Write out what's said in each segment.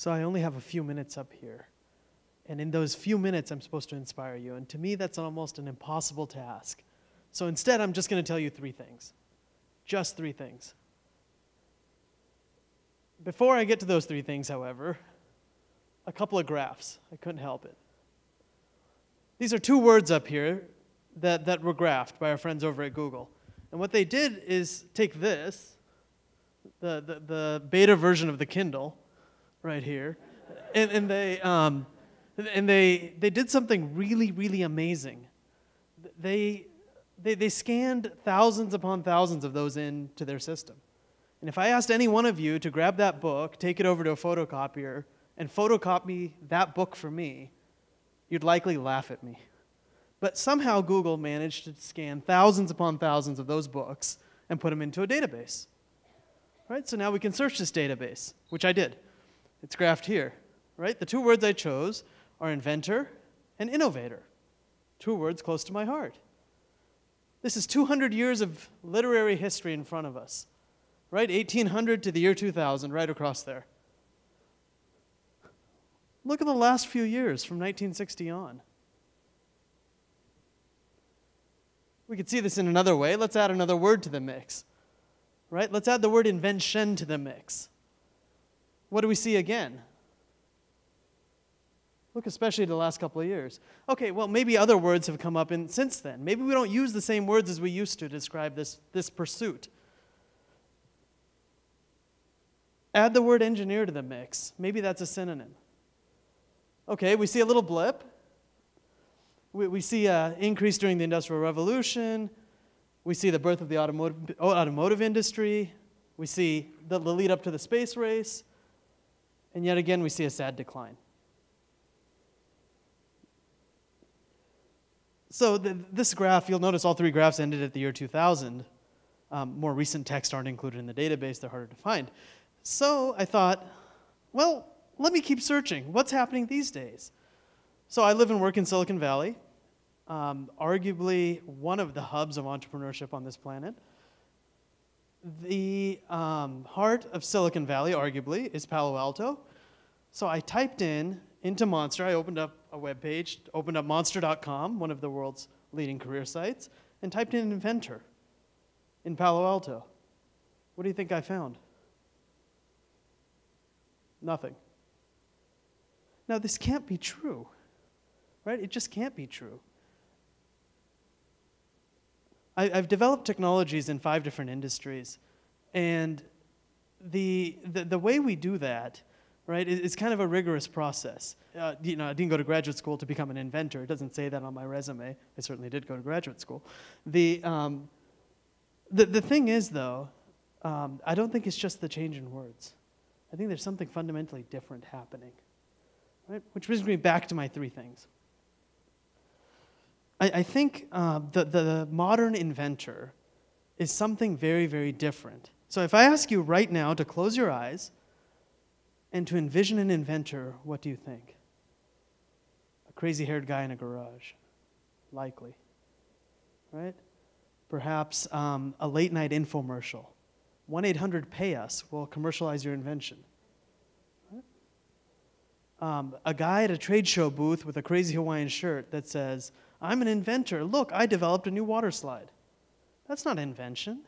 So I only have a few minutes up here. And in those few minutes, I'm supposed to inspire you. And to me, that's almost an impossible task. So instead, I'm just going to tell you 3 things. Just 3 things. Before I get to those 3 things, however, a couple of graphs. I couldn't help it. These are 2 words up here that were graphed by our friends over at Google. And what they did is take this, the beta version of the Kindle, right here, and they did something really, really amazing. They scanned thousands upon thousands of those into their system. And if I asked any one of you to grab that book, take it over to a photocopier, and photocopy that book for me, you'd likely laugh at me. But somehow Google managed to scan thousands upon thousands of those books and put them into a database. Right? So now we can search this database, which I did. It's graphed here. Right? The 2 words I chose are inventor and innovator. 2 words close to my heart. This is 200 years of literary history in front of us. Right? 1800 to the year 2000, right across there. Look at the last few years from 1960 on. We could see this in another way. Let's add another word to the mix. Right? Let's add the word invention to the mix. What do we see again? Look, especially the last couple of years. Okay, well, maybe other words have come up since then. Maybe we don't use the same words as we used to describe this pursuit. Add the word engineer to the mix. Maybe that's a synonym. Okay, we see a little blip. We see an increase during the Industrial Revolution. We see the birth of the automotive industry. We see the lead up to the space race. And yet again, we see a sad decline. So this graph, you'll notice all 3 graphs ended at the year 2000. More recent texts aren't included in the database. They're harder to find. So I thought, well, let me keep searching. What's happening these days? So I live and work in Silicon Valley, arguably one of the hubs of entrepreneurship on this planet. The heart of Silicon Valley, arguably, is Palo Alto. So I typed into Monster, I opened up a web page, opened up monster.com, one of the world's leading career sites, and typed in Inventor in Palo Alto. What do you think I found? Nothing. Now, this can't be true, right? It just can't be true. I've developed technologies in 5 different industries, and the way we do that, right, is kind of a rigorous process. I didn't go to graduate school to become an inventor. It doesn't say that on my resume. I certainly did go to graduate school. The thing is, though, I don't think it's just the change in words. I think there's something fundamentally different happening, right? Which brings me back to my 3 things. I think the modern inventor is something very, very different. So if I ask you right now to close your eyes and to envision an inventor, what do you think? A crazy-haired guy in a garage, likely, right? Perhaps a late-night infomercial. 1-800-PAY-US will commercialize your invention. Right? A guy at a trade show booth with a crazy Hawaiian shirt that says, "I'm an inventor. Look, I developed a new water slide." That's not invention.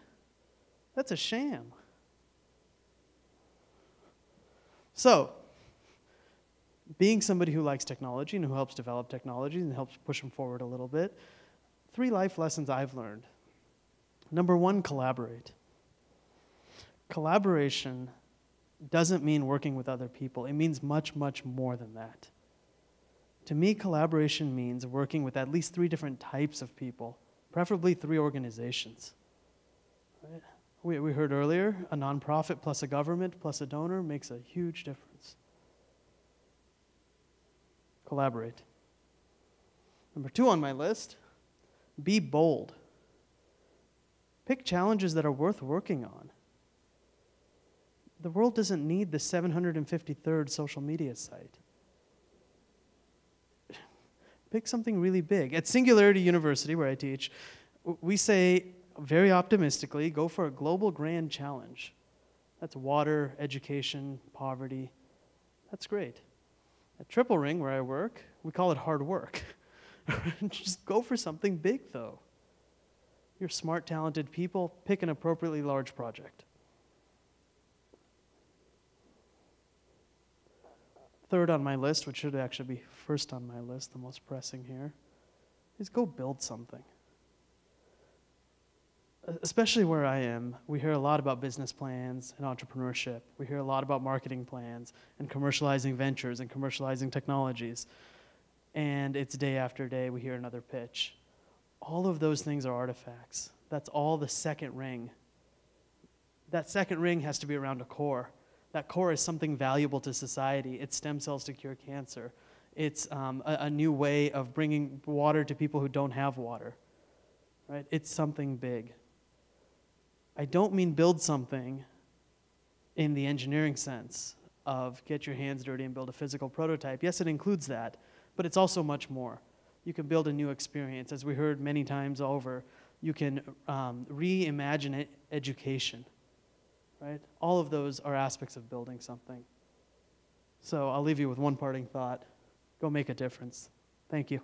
That's a sham. So, being somebody who likes technology and who helps develop technologies and helps push them forward a little bit, 3 life lessons I've learned. Number 1, collaborate. Collaboration doesn't mean working with other people. It means much, much more than that. To me, collaboration means working with at least 3 different types of people, preferably 3 organizations. Right? We heard earlier, a nonprofit plus a government plus a donor makes a huge difference. Collaborate. Number 2 on my list, be bold. Pick challenges that are worth working on. The world doesn't need the 753rd social media site. Pick something really big. At Singularity University, where I teach, we say very optimistically, go for a global grand challenge. That's water, education, poverty. That's great. At Triple Ring, where I work, we call it hard work. Just go for something big, though. You're smart, talented people. Pick an appropriately large project. Third on my list, which should actually be first on my list, the most pressing here, is go build something. Especially where I am, we hear a lot about business plans and entrepreneurship. We hear a lot about marketing plans and commercializing ventures and commercializing technologies. And it's day after day, we hear another pitch. All of those things are artifacts. That's all the second ring. That second ring has to be around a core. That core is something valuable to society. It's stem cells to cure cancer. It's a new way of bringing water to people who don't have water. Right? It's something big. I don't mean build something in the engineering sense of get your hands dirty and build a physical prototype. Yes, it includes that, but it's also much more. You can build a new experience. As we heard many times over, you can reimagine education, right? All of those are aspects of building something. So I'll leave you with one parting thought. Go make a difference. Thank you.